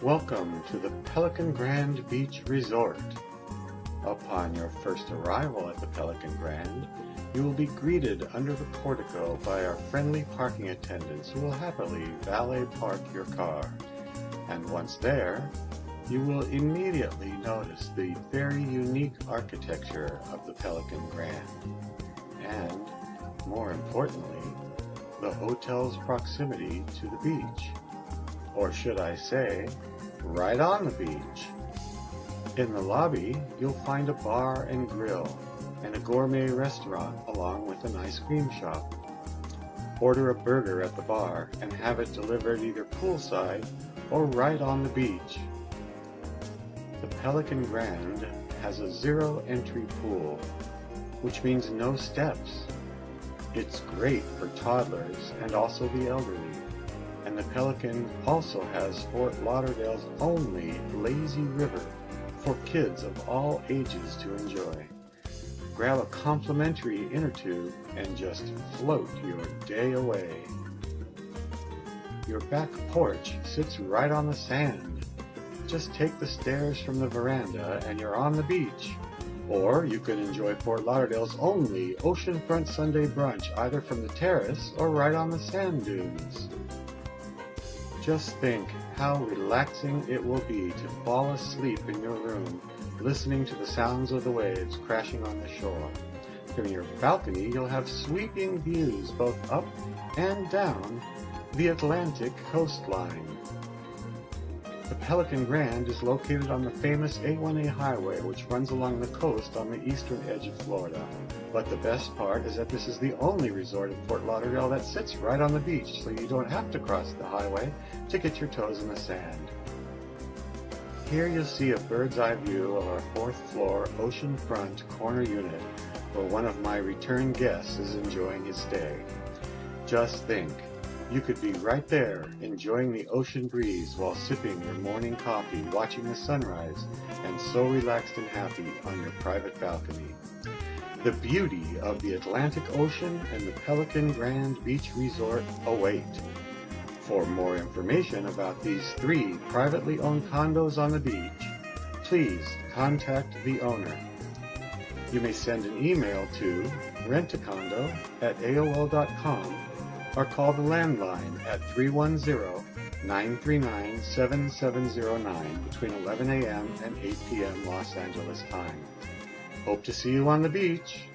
Welcome to the Pelican Grand Beach Resort. Upon your first arrival at the Pelican Grand, you will be greeted under the portico by our friendly parking attendants who will happily valet park your car. And once there, you will immediately notice the very unique architecture of the Pelican Grand. And, more importantly, the hotel's proximity to the beach. Or should I say, right on the beach. In the lobby, you'll find a bar and grill, and a gourmet restaurant along with an ice cream shop. Order a burger at the bar and have it delivered either poolside or right on the beach. The Pelican Grand has a zero-entry pool, which means no steps. It's great for toddlers and also the elderly. And the Pelican also has Fort Lauderdale's only lazy river for kids of all ages to enjoy. Grab a complimentary inner tube and just float your day away. Your back porch sits right on the sand. Just take the stairs from the veranda and you're on the beach. Or you could enjoy Fort Lauderdale's only oceanfront Sunday brunch either from the terrace or right on the sand dunes. Just think how relaxing it will be to fall asleep in your room listening to the sounds of the waves crashing on the shore. From your balcony, you'll have sweeping views both up and down the Atlantic coastline. The Pelican Grand is located on the famous A1A highway, which runs along the coast on the eastern edge of Florida. But the best part is that this is the only resort in Fort Lauderdale that sits right on the beach, so you don't have to cross the highway to get your toes in the sand. Here you'll see a bird's eye view of our 4th floor oceanfront corner unit, where one of my return guests is enjoying his stay. Just think, you could be right there, enjoying the ocean breeze while sipping your morning coffee, watching the sunrise, and so relaxed and happy on your private balcony. The beauty of the Atlantic Ocean and the Pelican Grand Beach Resort await. For more information about these 3 privately owned condos on the beach, please contact the owner. You may send an email to rentacondo@aol.com or call the landline at 310-939-7709 between 11 a.m. and 8 p.m. Los Angeles time. Hope to see you on the beach.